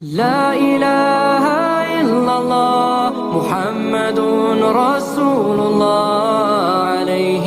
لا إله إلا الله محمد رسول الله عليه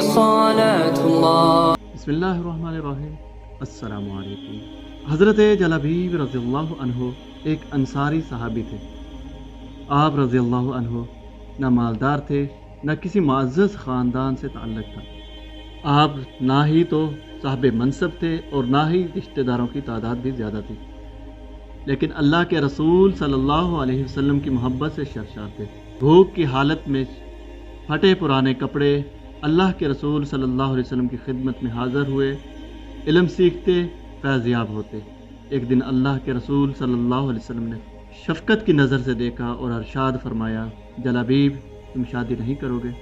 صلاة الله. بسم اللہ الرحمن الرحیم. السلام علیکم. حضرت جلابیب رضی اللہ عنہ ایک انصاری صحابی تھے. آپ رضی اللہ عنہ نہ مالدار تھے نہ کسی معزز خاندان سے تعلق تھا. آپ نہ ہی تو صاحب منصب تھے اور نہ ہی رشتہ داروں کی تعداد بھی زیادہ تھی، لیکن اللہ کے رسول صلی اللہ علیہ وسلم کی محبت سے سرشار تھے. بھوک کی حالت میں پھٹے پرانے کپڑے اللہ کے رسول صلی اللہ علیہ وسلم کی خدمت میں حاضر ہوئے، علم سیکھتے، فیض یاب ہوتے. ایک دن اللہ کے رسول صلی اللہ علیہ وسلم نے شفقت کی نظر سے دیکھا اور ارشاد فرمایا، جلابیب تم شادی نہیں کرو گے؟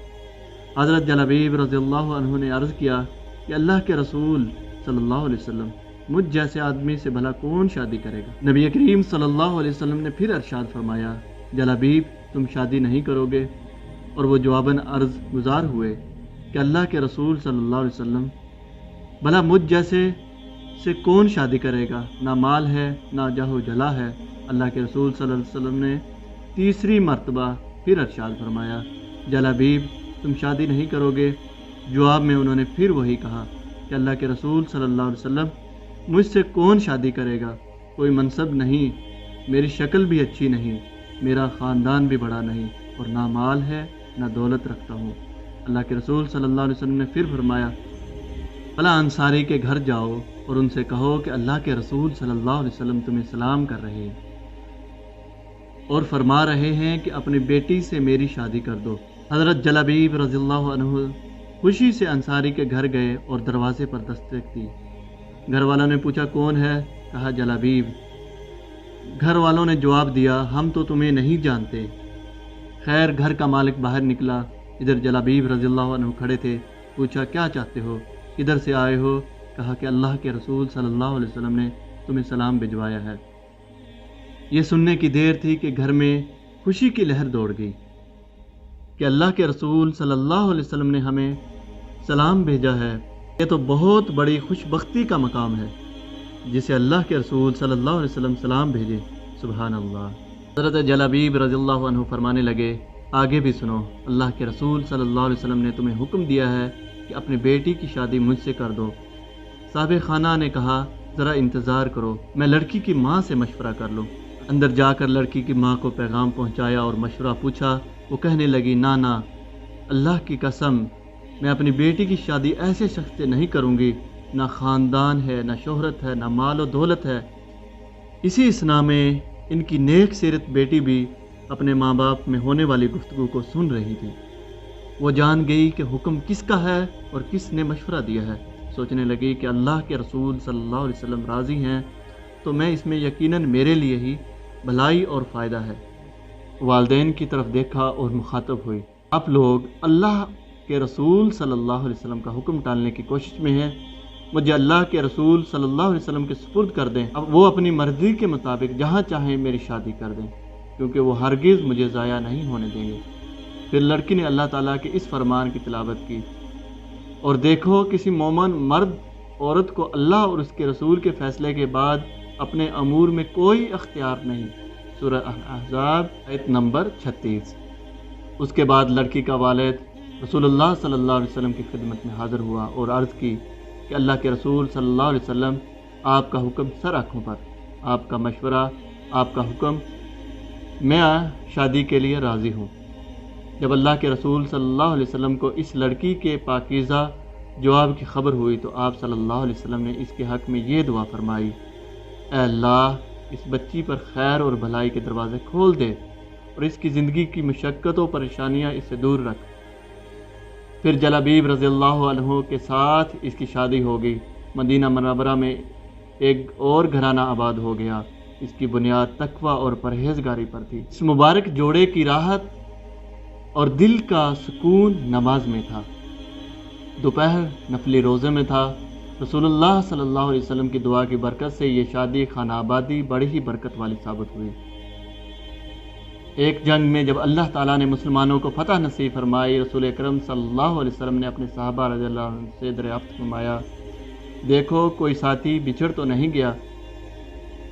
حضرت جلابیب رضی اللہ عنہ نے عرض کیا کہ اللہ کے رسول صلی اللہ علیہ وسلم، مجھ جیسے آدمی سے بھلا کون شادی کرے گا؟ نبی کریم صلی اللہ علیہ وسلم نے پھر ارشاد فرمایا، جلابیب تم شادی نہیں کرو گے؟ اور وہ جواباً عرض گزار ہوئے کہ اللہ کے رسول صلی اللہ علیہ وسلم، بھلا مجھ جیسے سے کون شادی کرے گا؟ نہ مال ہے نہ جاہ و جلا ہے. اللہ کے رسول صلی اللہ علیہ وسلم نے تیسری مرتبہ پھر ارشاد فرمایا، جلابیب تم شادی نہیں کرو گے؟ جواب میں انہوں نے پھر وہی کہا کہ اللہ کے رسول صلی اللہ علیہ وسلم، مجھ سے کون شادی کرے گا؟ کوئی منصب نہیں، میری شکل بھی اچھی نہیں، میرا خاندان بھی بڑا نہیں، اور نہ مال ہے نہ دولت رکھتا ہوں. اللہ کے رسول صلی اللہ علیہ وسلم نے پھر فرمایا، بھلا انصاری کے گھر جاؤ اور ان سے کہو کہ اللہ کے رسول صلی اللہ علیہ وسلم تمہیں سلام کر رہے ہیں اور فرما رہے ہیں کہ اپنی بیٹی سے میری شادی کر دو. حضرت جلابیب رضی اللہ عنہ خوشی سے انصاری کے گھر گئے اور دروازے پر دستک دی. گھر والوں نے پوچھا، کون ہے؟ کہا، جلابیب. گھر والوں نے جواب دیا، ہم تو تمہیں نہیں جانتے. خیر گھر کا مالک باہر نکلا. ادھر جلابیب رضی اللہ عنہ کھڑے تھے. پوچھا، کیا چاہتے ہو؟ کدھر سے آئے ہو؟ کہا کہ اللہ کے رسول صلی اللہ علیہ وسلم نے تمہیں سلام بھجوایا ہے. یہ سننے کی دیر تھی کہ گھر میں خوشی کی لہر دوڑ گئی کہ اللہ کے رسول صلی اللہ علیہ وسلم نے ہمیں سلام بھیجا ہے. یہ تو بہت بڑی خوش بختی کا مقام ہے جسے اللہ کے رسول صلی اللہ علیہ وسلم سلام بھیجے. سبحان اللہ. حضرت جلابیب رضی اللہ عنہ فرمانے لگے، آگے بھی سنو، اللہ کے رسول صلی اللہ علیہ وسلم نے تمہیں حکم دیا ہے کہ اپنی بیٹی کی شادی مجھ سے کر دو. صاحب خانہ نے کہا، ذرا انتظار کرو، میں لڑکی کی ماں سے مشورہ کر لوں. اندر جا کر لڑکی کی ماں کو پیغام پہنچایا اور مشورہ پوچھا. وہ کہنے لگی، نہ اللہ کی قسم، میں اپنی بیٹی کی شادی ایسے شخص سے نہیں کروں گی، نہ خاندان ہے نہ شہرت ہے نہ مال و دولت ہے. اسی اسنا میں ان کی نیک سیرت بیٹی بھی اپنے ماں باپ میں ہونے والی گفتگو کو سن رہی تھی. وہ جان گئی کہ حکم کس کا ہے اور کس نے مشورہ دیا ہے. سوچنے لگی کہ اللہ کے رسول صلی اللہ علیہ وسلم راضی ہیں تو میں اس میں یقیناً میرے لیے ہی بھلائی اور فائدہ ہے. والدین کی طرف دیکھا اور مخاطب ہوئی، آپ لوگ اللہ کے رسول صلی اللہ علیہ وسلم کا حکم ٹالنے کی کوشش میں ہیں. مجھے اللہ کے رسول صلی اللہ علیہ وسلم کے سپرد کر دیں. اب وہ اپنی مرضی کے مطابق جہاں چاہیں میری شادی کر دیں، کیونکہ وہ ہرگز مجھے ضائع نہیں ہونے دیں گے. پھر لڑکی نے اللہ تعالیٰ کے اس فرمان کی تلاوت کی، اور دیکھو کسی مومن مرد عورت کو اللہ اور اس کے رسول کے فیصلے کے بعد اپنے امور میں کوئی اختیار نہیں. سورہ احزاب آیت نمبر 36. اس کے بعد لڑکی کا والد رسول اللہ صلی اللہ علیہ وسلم کی خدمت میں حاضر ہوا اور عرض کی کہ اللہ کے رسول صلی اللہ علیہ وسلم، آپ کا حکم سر آنکھوں پر، آپ کا مشورہ، آپ کا حکم، میں شادی کے لیے راضی ہوں. جب اللہ کے رسول صلی اللہ علیہ وسلم کو اس لڑکی کے پاکیزہ جواب کی خبر ہوئی تو آپ صلی اللہ علیہ وسلم نے اس کے حق میں یہ دعا فرمائی، اے اللہ اس بچی پر خیر اور بھلائی کے دروازے کھول دے اور اس کی زندگی کی مشقت و پریشانیاں اس سے دور رکھ. پھر جلابیب رضی اللہ عنہ کے ساتھ اس کی شادی ہو گئی. مدینہ منورہ میں ایک اور گھرانہ آباد ہو گیا. اس کی بنیاد تقویٰ اور پرہیزگاری پر تھی. اس مبارک جوڑے کی راحت اور دل کا سکون نماز میں تھا. دوپہر نفلی روزے میں تھا. رسول اللہ صلی اللہ علیہ وسلم کی دعا کی برکت سے یہ شادی خانہ آبادی بڑی ہی برکت والی ثابت ہوئی. ایک جنگ میں جب اللہ تعالیٰ نے مسلمانوں کو فتح نصیب فرمائی، رسول اکرم صلی اللہ علیہ وسلم نے اپنے صحابہ رضی اللہ عنہ سے دریافت فرمایا، دیکھو کوئی ساتھی بچھڑ تو نہیں گیا؟